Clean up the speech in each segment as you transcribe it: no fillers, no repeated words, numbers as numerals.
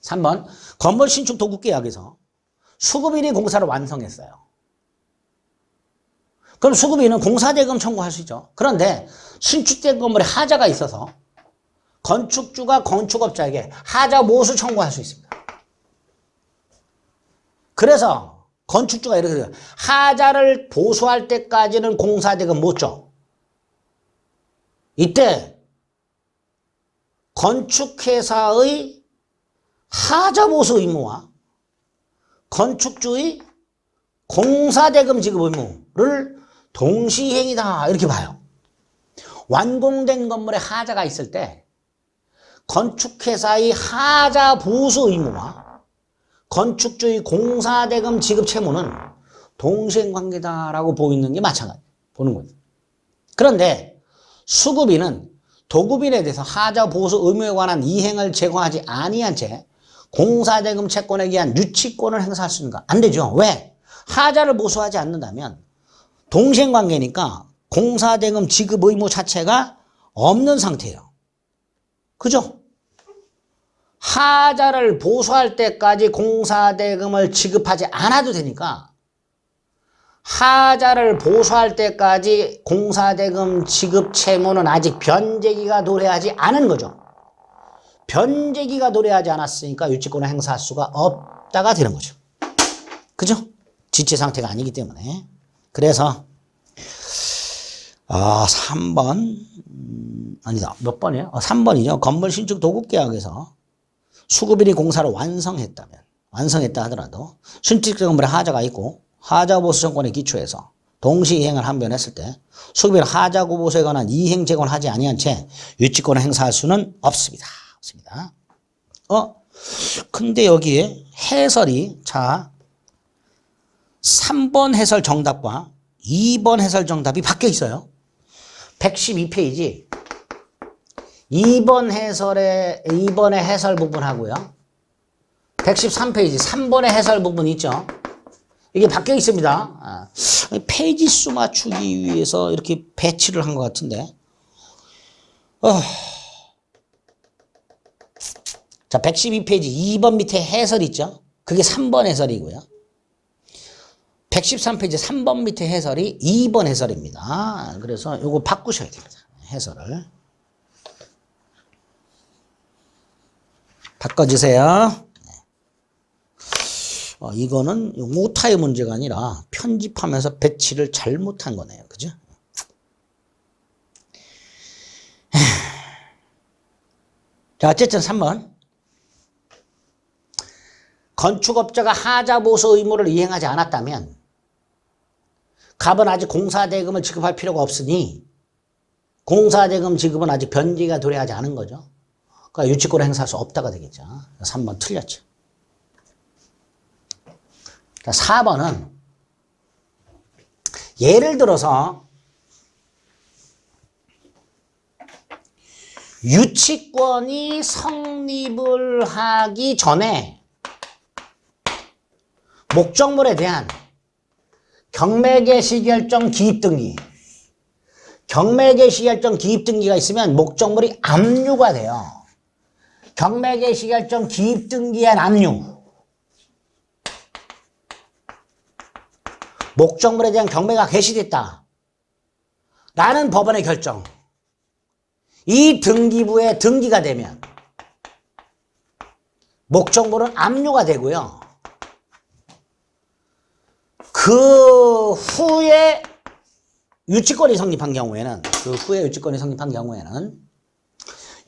3번 건물 신축 도급 계약에서 수급인이 공사를 완성했어요. 그럼 수급인은 공사대금 청구할 수 있죠. 그런데 신축된 건물에 하자가 있어서 건축주가 건축업자에게 하자 모수 청구할 수 있습니다. 그래서 건축주가 이렇게 돼요. 하자를 보수할 때까지는 공사대금 못 줘. 이때 건축회사의 하자 보수 의무와 건축주의 공사대금 지급 의무를 동시행이다 이렇게 봐요. 완공된 건물에 하자가 있을 때 건축회사의 하자 보수 의무와 건축주의 공사대금 지급 채무는 동시행관계다라고 보이는 게 마찬가지 보는 거예요. 그런데 수급인은 도급인에 대해서 하자 보수 의무에 관한 이행을 제공하지 아니한 채 공사대금 채권에 의한 유치권을 행사할 수 있는가? 안 되죠. 왜? 하자를 보수하지 않는다면 동시행관계니까 공사대금 지급 의무 자체가 없는 상태예요. 그죠? 하자를 보수할 때까지 공사대금을 지급하지 않아도 되니까 하자를 보수할 때까지 공사대금 지급 채무는 아직 변제기가 도래하지 않은 거죠. 변제기가 도래하지 않았으니까 유치권을 행사할 수가 없다가 되는 거죠. 그죠? 지체 상태가 아니기 때문에. 그래서 3번 아니다. 몇 번이에요? 3번이죠. 건물 신축 도급 계약에서 수급인이 공사를 완성했다 하더라도 신축 건물에 하자가 있고 하자 보수 정권에 기초해서 동시 이행을 한 번 했을 때 수급인 하자 보수에 관한 이행 제공을 하지 아니한 채 유치권을 행사할 수는 없습니다. 근데 여기에 해설이 자 3번 해설 정답과 2번 해설 정답이 바뀌어 있어요. 112페이지 2번의 해설 부분하고요. 113페이지 3번의 해설 부분 있죠. 이게 바뀌어 있습니다. 페이지 수 맞추기 위해서 이렇게 배치를 한 것 같은데. 자, 112페이지 2번 밑에 해설 있죠. 그게 3번 해설이고요. 113페이지 3번 밑에 해설이 2번 해설입니다. 그래서 이거 바꾸셔야 됩니다. 해설을. 바꿔주세요. 이거는 오타의 문제가 아니라 편집하면서 배치를 잘못한 거네요. 그죠? 자, 어쨌든 3번. 건축업자가 하자 보수 의무를 이행하지 않았다면 갑은 아직 공사대금을 지급할 필요가 없으니 공사대금 지급은 아직 변제가 도래하지 않은 거죠. 그러니까 유치권을 행사할 수 없다가 되겠죠. 3번 틀렸죠. 자, 4번은 예를 들어서 유치권이 성립을 하기 전에 목적물에 대한 경매개시결정 기입등기 경매개시결정 기입등기가 있으면 목적물이 압류가 돼요. 경매개시결정 기입등기한 압류 목적물에 대한 경매가 개시됐다 라는 법원의 결정 이 등기부에 등기가 되면 목적물은 압류가 되고요. 그 후에 유치권이 성립한 경우에는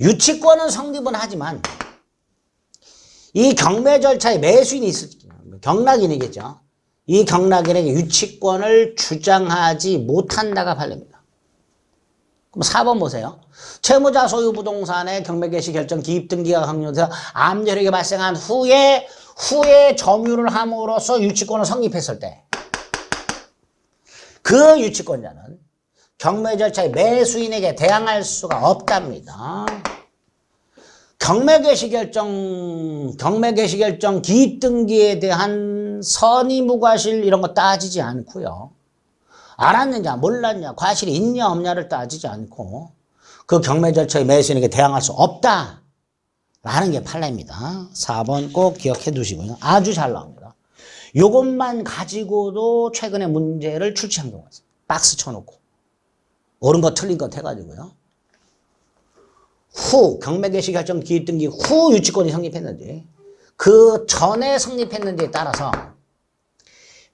유치권은 성립은 하지만 이 경매 절차에 매수인이 있을 경락인이겠죠. 이 경락인에게 유치권을 주장하지 못한다가 판례입니다. 그럼 4번 보세요. 채무자 소유 부동산의 경매 개시 결정 기입 등기가 확정돼서 압류력이 발생한 후에 점유를 함으로써 유치권을 성립했을 때 그 유치권자는 경매 절차의 매수인에게 대항할 수가 없답니다. 경매 개시 결정 기입 등기에 대한 선의 무과실 이런 거 따지지 않고요. 알았느냐 몰랐냐 과실이 있냐 없냐를 따지지 않고 그 경매 절차의 매수인에게 대항할 수 없다라는 라는 게 판례입니다. 4번 꼭 기억해 두시고요. 아주 잘 나옵니다. 요것만 가지고도 최근에 문제를 출제한 경우가 있어요. 박스 쳐놓고. 옳은 거 틀린 것 해가지고요. 후 경매 개시 결정 기입 등기 후 유치권이 성립했는지 그 전에 성립했는지에 따라서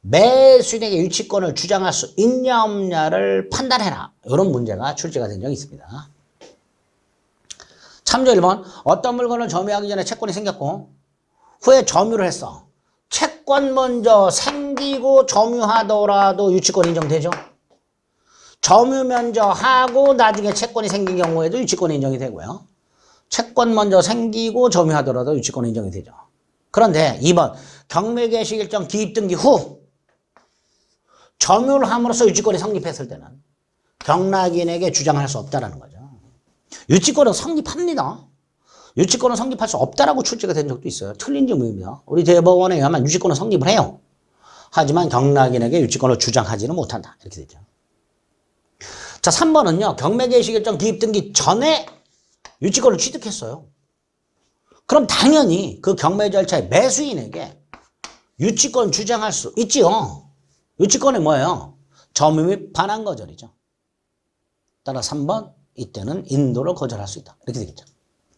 매수인에게 유치권을 주장할 수 있냐 없냐를 판단해라. 이런 문제가 출제가 된 적이 있습니다. 참조 1번 어떤 물건을 점유하기 전에 채권이 생겼고 후에 점유를 했어. 채권 먼저 생기고 점유하더라도 유치권 인정되죠? 점유 먼저 하고 나중에 채권이 생긴 경우에도 유치권이 인정이 되고요. 채권 먼저 생기고 점유하더라도 유치권이 인정이 되죠. 그런데 2번 경매 개시 일정 기입 등기 후 점유를 함으로써 유치권이 성립했을 때는 경락인에게 주장할 수 없다라는 거죠. 유치권은 성립합니다. 유치권은 성립할 수 없다라고 출제가 된 적도 있어요. 틀린 점입니다. 우리 대법원에 의하면 유치권은 성립을 해요. 하지만 경락인에게 유치권을 주장하지는 못한다. 이렇게 되죠. 자, 3번은요. 경매 개시 결정 기입 등기 전에 유치권을 취득했어요. 그럼 당연히 그 경매 절차의 매수인에게 유치권 주장할 수 있지요. 유치권이 뭐예요? 점유 및 반환 거절이죠. 따라 3번 이때는 인도를 거절할 수 있다. 이렇게 되겠죠.